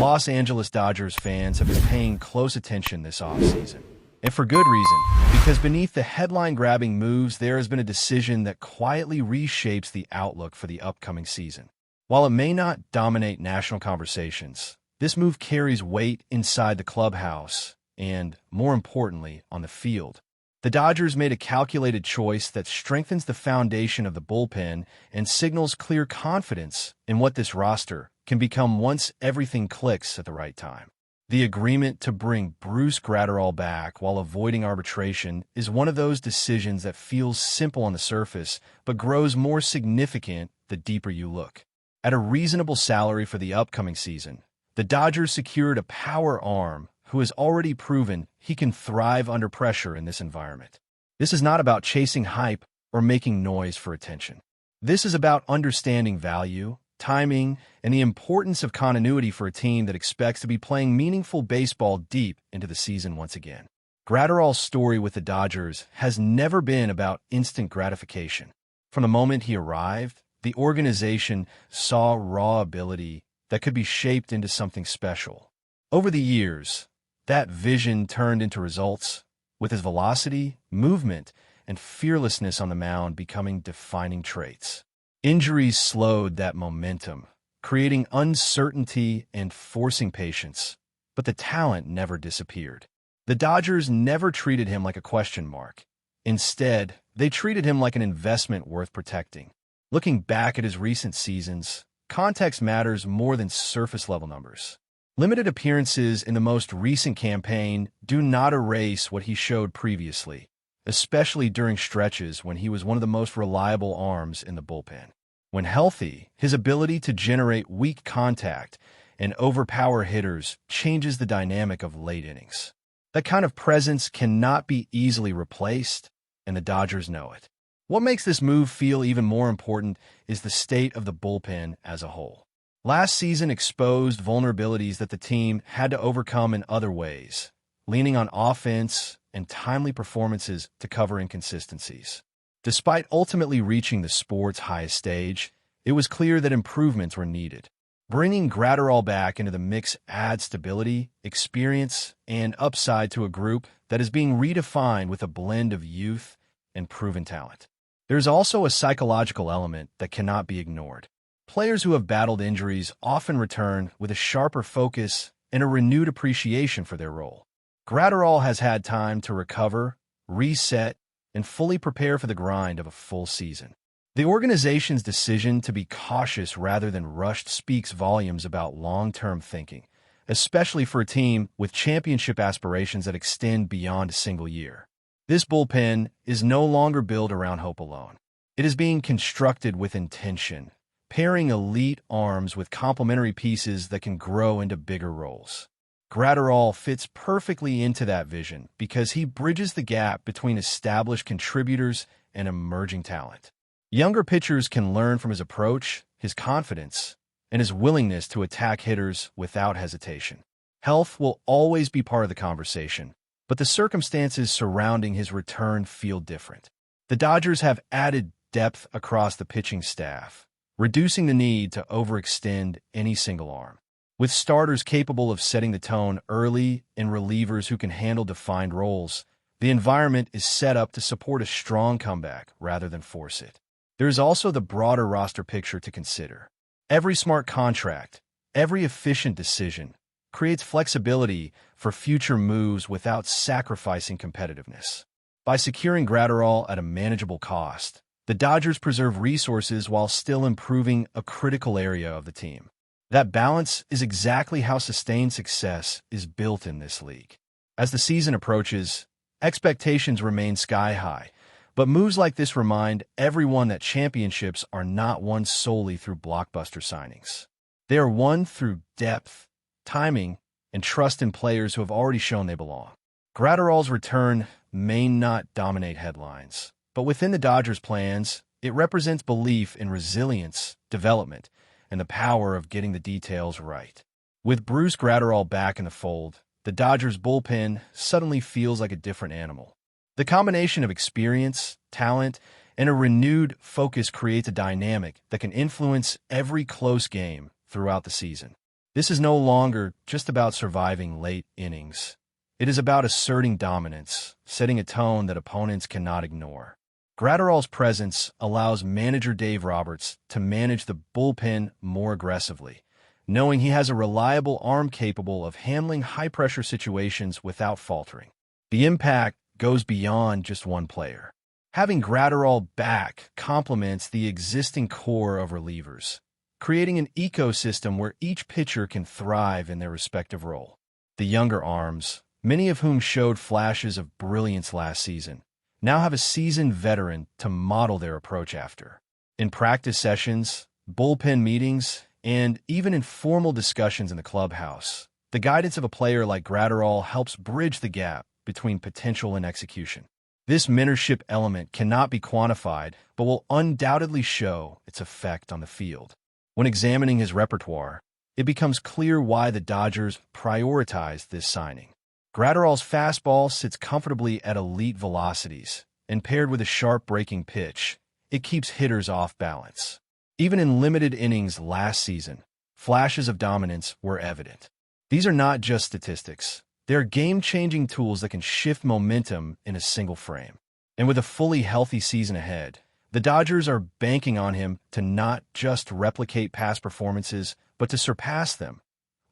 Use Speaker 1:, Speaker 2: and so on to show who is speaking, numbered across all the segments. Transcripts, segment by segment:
Speaker 1: Los Angeles Dodgers fans have been paying close attention this offseason. And for good reason, because beneath the headline-grabbing moves, there has been a decision that quietly reshapes the outlook for the upcoming season. While it may not dominate national conversations, this move carries weight inside the clubhouse and, more importantly, on the field. The Dodgers made a calculated choice that strengthens the foundation of the bullpen and signals clear confidence in what this roster can become once everything clicks at the right time. The agreement to bring Bruce Gratterall back while avoiding arbitration is one of those decisions that feels simple on the surface but grows more significant the deeper you look. At a reasonable salary for the upcoming season, the Dodgers secured a power arm who has already proven he can thrive under pressure in this environment. This is not about chasing hype or making noise for attention. This is about understanding value, timing, and the importance of continuity for a team that expects to be playing meaningful baseball deep into the season once again. Gratterall's story with the Dodgers has never been about instant gratification. From the moment he arrived, the organization saw raw ability that could be shaped into something special. Over the years, that vision turned into results, with his velocity, movement, and fearlessness on the mound becoming defining traits. Injuries slowed that momentum, creating uncertainty and forcing patience, but the talent never disappeared. The Dodgers never treated him like a question mark. Instead, they treated him like an investment worth protecting. Looking back at his recent seasons, context matters more than surface-level numbers. Limited appearances in the most recent campaign do not erase what he showed previously, especially during stretches when he was one of the most reliable arms in the bullpen. When healthy, his ability to generate weak contact and overpower hitters changes the dynamic of late innings. That kind of presence cannot be easily replaced, and the Dodgers know it. What makes this move feel even more important is the state of the bullpen as a whole. Last season exposed vulnerabilities that the team had to overcome in other ways, leaning on offense and timely performances to cover inconsistencies. Despite ultimately reaching the sport's highest stage, it was clear that improvements were needed. Bringing Gratterall back into the mix adds stability, experience, and upside to a group that is being redefined with a blend of youth and proven talent. There's also a psychological element that cannot be ignored. Players who have battled injuries often return with a sharper focus and a renewed appreciation for their role. Gratterall has had time to recover, reset, and fully prepare for the grind of a full season. The organization's decision to be cautious rather than rushed speaks volumes about long-term thinking, especially for a team with championship aspirations that extend beyond a single year. This bullpen is no longer built around hope alone. It is being constructed with intention, pairing elite arms with complementary pieces that can grow into bigger roles. Gratterall fits perfectly into that vision because he bridges the gap between established contributors and emerging talent. Younger pitchers can learn from his approach, his confidence, and his willingness to attack hitters without hesitation. Health will always be part of the conversation, but the circumstances surrounding his return feel different. The Dodgers have added depth across the pitching staff, reducing the need to overextend any single arm. With starters capable of setting the tone early and relievers who can handle defined roles, the environment is set up to support a strong comeback rather than force it. There is also the broader roster picture to consider. Every smart contract, every efficient decision, creates flexibility for future moves without sacrificing competitiveness. By securing Gratterall at a manageable cost, the Dodgers preserve resources while still improving a critical area of the team. That balance is exactly how sustained success is built in this league. As the season approaches, expectations remain sky high, but moves like this remind everyone that championships are not won solely through blockbuster signings. They are won through depth, timing, and trust in players who have already shown they belong. Gratterall's return may not dominate headlines, but within the Dodgers' plans, it represents belief in resilience, development, and the power of getting the details right. With Bruce Gratterall back in the fold, the Dodgers' bullpen suddenly feels like a different animal. The combination of experience, talent, and a renewed focus creates a dynamic that can influence every close game throughout the season. This is no longer just about surviving late innings. It is about asserting dominance, setting a tone that opponents cannot ignore. Gratterall's presence allows manager Dave Roberts to manage the bullpen more aggressively, knowing he has a reliable arm capable of handling high-pressure situations without faltering. The impact goes beyond just one player. Having Gratterall back complements the existing core of relievers, creating an ecosystem where each pitcher can thrive in their respective role. The younger arms, many of whom showed flashes of brilliance last season, now have a seasoned veteran to model their approach after. In practice sessions, bullpen meetings, and even in formal discussions in the clubhouse, the guidance of a player like Gratterall helps bridge the gap between potential and execution. This mentorship element cannot be quantified, but will undoubtedly show its effect on the field. When examining his repertoire, it becomes clear why the Dodgers prioritized this signing. Gratterall's fastball sits comfortably at elite velocities, and paired with a sharp breaking pitch, it keeps hitters off balance. Even in limited innings last season, flashes of dominance were evident. These are not just statistics. They are game-changing tools that can shift momentum in a single frame. And with a fully healthy season ahead, the Dodgers are banking on him to not just replicate past performances, but to surpass them,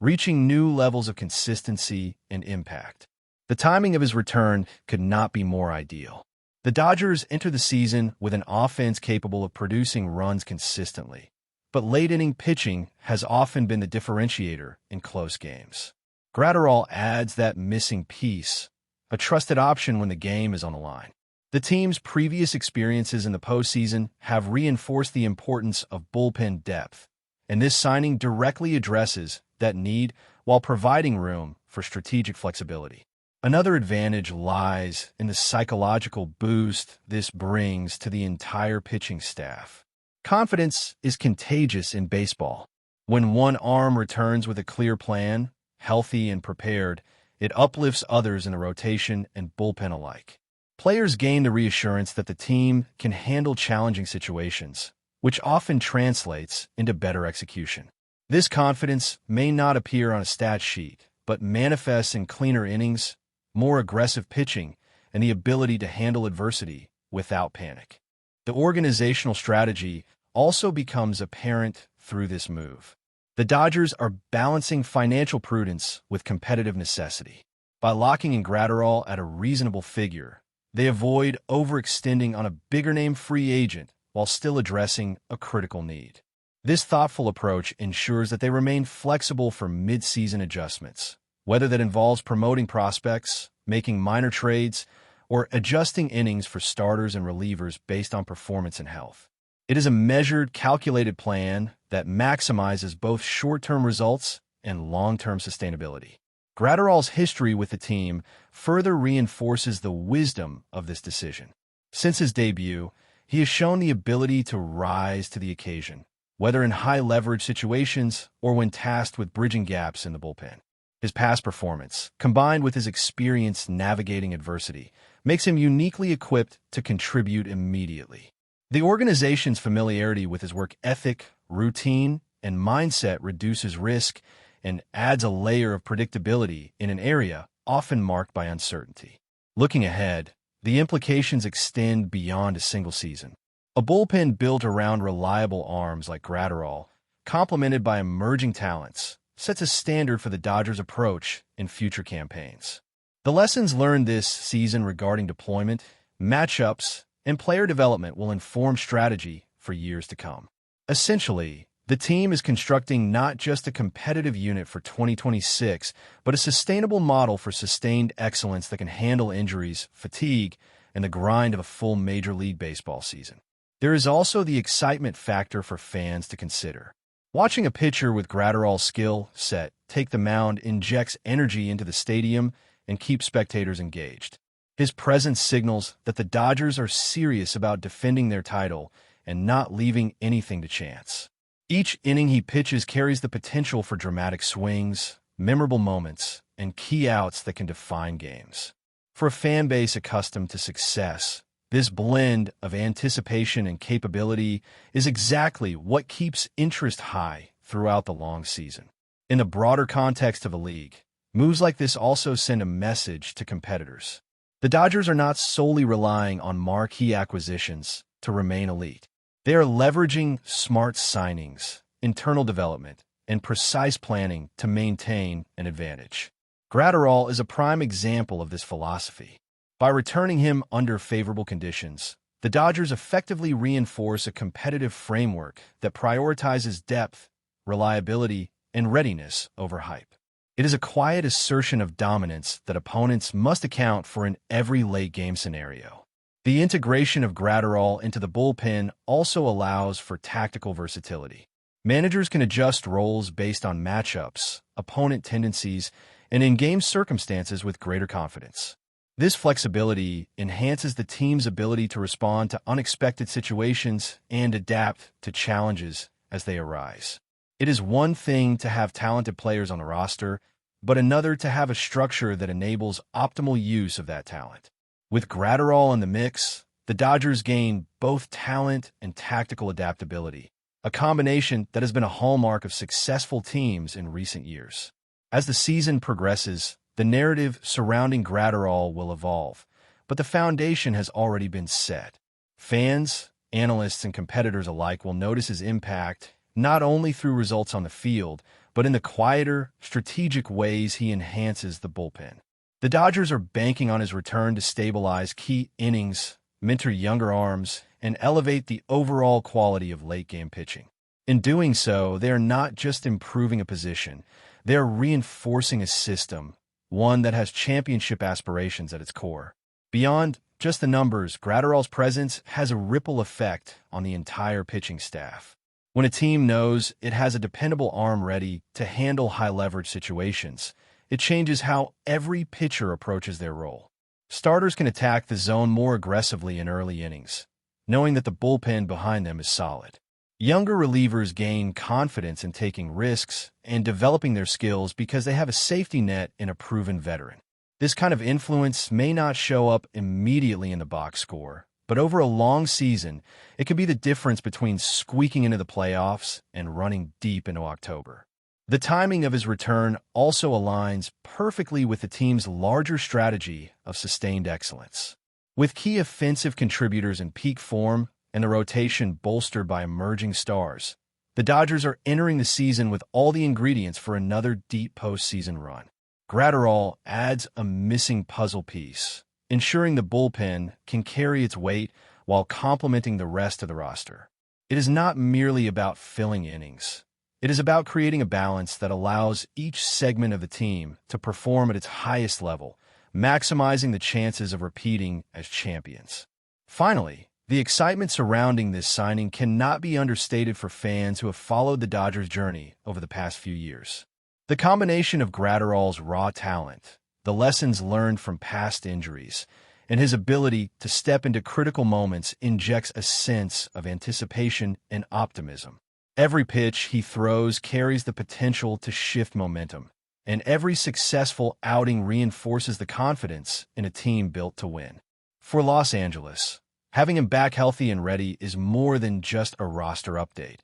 Speaker 1: reaching new levels of consistency and impact. The timing of his return could not be more ideal. The Dodgers enter the season with an offense capable of producing runs consistently, but late-inning pitching has often been the differentiator in close games. Gratterall adds that missing piece, a trusted option when the game is on the line. The team's previous experiences in the postseason have reinforced the importance of bullpen depth, and this signing directly addresses that need while providing room for strategic flexibility. Another advantage lies in the psychological boost this brings to the entire pitching staff. Confidence is contagious in baseball. When one arm returns with a clear plan, healthy and prepared, it uplifts others in the rotation and bullpen alike. Players gain the reassurance that the team can handle challenging situations, which often translates into better execution. This confidence may not appear on a stat sheet, but manifests in cleaner innings, more aggressive pitching, and the ability to handle adversity without panic. The organizational strategy also becomes apparent through this move. The Dodgers are balancing financial prudence with competitive necessity. By locking in Gratterall at a reasonable figure, they avoid overextending on a bigger-name free agent while still addressing a critical need. This thoughtful approach ensures that they remain flexible for mid-season adjustments, whether that involves promoting prospects, making minor trades, or adjusting innings for starters and relievers based on performance and health. It is a measured, calculated plan that maximizes both short-term results and long-term sustainability. Gratterall's history with the team further reinforces the wisdom of this decision. Since his debut, he has shown the ability to rise to the occasion, whether in high-leverage situations or when tasked with bridging gaps in the bullpen. His past performance, combined with his experience navigating adversity, makes him uniquely equipped to contribute immediately. The organization's familiarity with his work ethic, routine, and mindset reduces risk and adds a layer of predictability in an area often marked by uncertainty. Looking ahead, the implications extend beyond a single season. A bullpen built around reliable arms like Gratterall, complemented by emerging talents, sets a standard for the Dodgers' approach in future campaigns. The lessons learned this season regarding deployment, matchups, and player development will inform strategy for years to come. Essentially, the team is constructing not just a competitive unit for 2026, but a sustainable model for sustained excellence that can handle injuries, fatigue, and the grind of a full Major League Baseball season. There is also the excitement factor for fans to consider. Watching a pitcher with Gratterall's skill set take the mound injects energy into the stadium and keeps spectators engaged. His presence signals that the Dodgers are serious about defending their title and not leaving anything to chance. Each inning he pitches carries the potential for dramatic swings, memorable moments, and key outs that can define games. For a fan base accustomed to success, this blend of anticipation and capability is exactly what keeps interest high throughout the long season. In the broader context of a league, moves like this also send a message to competitors. The Dodgers are not solely relying on marquee acquisitions to remain elite. They are leveraging smart signings, internal development, and precise planning to maintain an advantage. Gratterall is a prime example of this philosophy. By returning him under favorable conditions, the Dodgers effectively reinforce a competitive framework that prioritizes depth, reliability, and readiness over hype. It is a quiet assertion of dominance that opponents must account for in every late-game scenario. The integration of Gratterall into the bullpen also allows for tactical versatility. Managers can adjust roles based on matchups, opponent tendencies, and in-game circumstances with greater confidence. This flexibility enhances the team's ability to respond to unexpected situations and adapt to challenges as they arise. It is one thing to have talented players on the roster, but another to have a structure that enables optimal use of that talent. With Gratterall in the mix, the Dodgers gain both talent and tactical adaptability, a combination that has been a hallmark of successful teams in recent years. As the season progresses, the narrative surrounding Gratterall will evolve, but the foundation has already been set. Fans, analysts, and competitors alike will notice his impact not only through results on the field, but in the quieter, strategic ways he enhances the bullpen. The Dodgers are banking on his return to stabilize key innings, mentor younger arms, and elevate the overall quality of late-game pitching. In doing so, they are not just improving a position, they are reinforcing a system, one that has championship aspirations at its core. Beyond just the numbers, Gratterall's presence has a ripple effect on the entire pitching staff. When a team knows it has a dependable arm ready to handle high-leverage situations, it changes how every pitcher approaches their role. Starters can attack the zone more aggressively in early innings, knowing that the bullpen behind them is solid. Younger relievers gain confidence in taking risks and developing their skills because they have a safety net in a proven veteran. This kind of influence may not show up immediately in the box score, but over a long season, it can be the difference between squeaking into the playoffs and running deep into October. The timing of his return also aligns perfectly with the team's larger strategy of sustained excellence. With key offensive contributors in peak form and the rotation bolstered by emerging stars, the Dodgers are entering the season with all the ingredients for another deep postseason run. Gratterall adds a missing puzzle piece, ensuring the bullpen can carry its weight while complementing the rest of the roster. It is not merely about filling innings. It is about creating a balance that allows each segment of the team to perform at its highest level, maximizing the chances of repeating as champions. Finally, the excitement surrounding this signing cannot be understated for fans who have followed the Dodgers' journey over the past few years. The combination of Gratterall's raw talent, the lessons learned from past injuries, and his ability to step into critical moments injects a sense of anticipation and optimism. Every pitch he throws carries the potential to shift momentum, and every successful outing reinforces the confidence in a team built to win. For Los Angeles, having him back healthy and ready is more than just a roster update.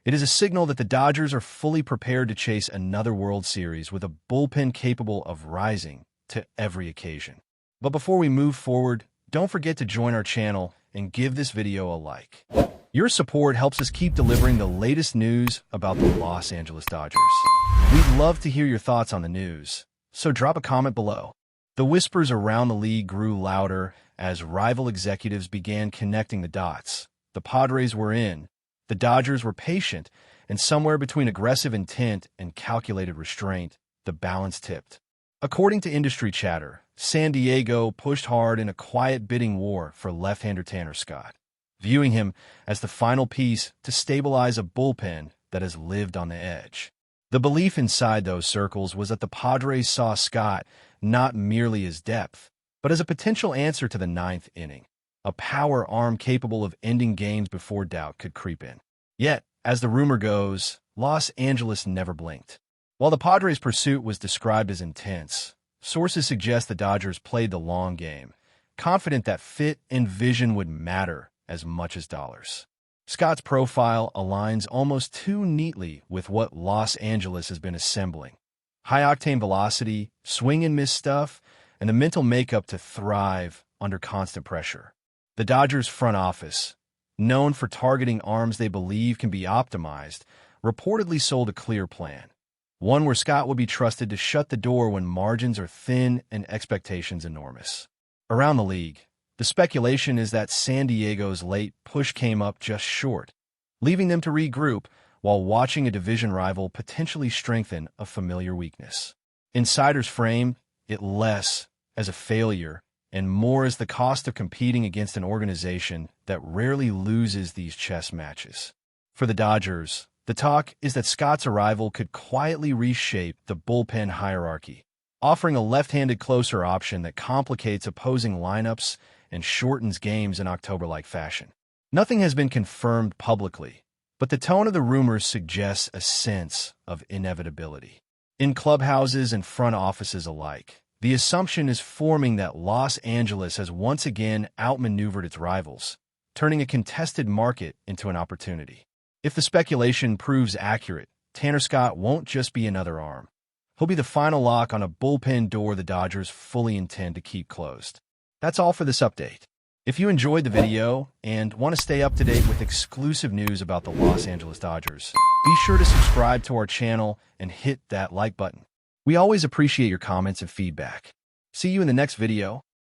Speaker 1: It is a signal that the Dodgers are fully prepared to chase another World Series with a bullpen capable of rising to every occasion. But before we move forward, don't forget to join our channel and give this video a like. Your support helps us keep delivering the latest news about the Los Angeles Dodgers. We'd love to hear your thoughts on the news, so drop a comment below. The whispers around the league grew louder as rival executives began connecting the dots. The Padres were in, the Dodgers were patient, and somewhere between aggressive intent and calculated restraint, the balance tipped. According to industry chatter, San Diego pushed hard in a quiet bidding war for left-hander Tanner Scott, viewing him as the final piece to stabilize a bullpen that has lived on the edge. The belief inside those circles was that the Padres saw Scott not merely as depth, but as a potential answer to the ninth inning, a power arm capable of ending games before doubt could creep in. Yet, as the rumor goes, Los Angeles never blinked. While the Padres' pursuit was described as intense, sources suggest the Dodgers played the long game, confident that fit and vision would matter as much as dollars. Scott's profile aligns almost too neatly with what Los Angeles has been assembling. High-octane velocity, swing-and-miss stuff, and the mental makeup to thrive under constant pressure. The Dodgers' front office, known for targeting arms they believe can be optimized, reportedly sold a clear plan. One where Scott would be trusted to shut the door when margins are thin and expectations enormous. Around the league, the speculation is that San Diego's late push came up just short, leaving them to regroup while watching a division rival potentially strengthen a familiar weakness. Insiders frame it less as a failure and more as the cost of competing against an organization that rarely loses these chess matches. For the Dodgers, the talk is that Scott's arrival could quietly reshape the bullpen hierarchy, offering a left-handed closer option that complicates opposing lineups and shortens games in October-like fashion. Nothing has been confirmed publicly, but the tone of the rumors suggests a sense of inevitability. In clubhouses and front offices alike, the assumption is forming that Los Angeles has once again outmaneuvered its rivals, turning a contested market into an opportunity. If the speculation proves accurate, Tanner Scott won't just be another arm. He'll be the final lock on a bullpen door the Dodgers fully intend to keep closed. That's all for this update. If you enjoyed the video and want to stay up to date with exclusive news about the Los Angeles Dodgers, be sure to subscribe to our channel and hit that like button. We always appreciate your comments and feedback. See you in the next video.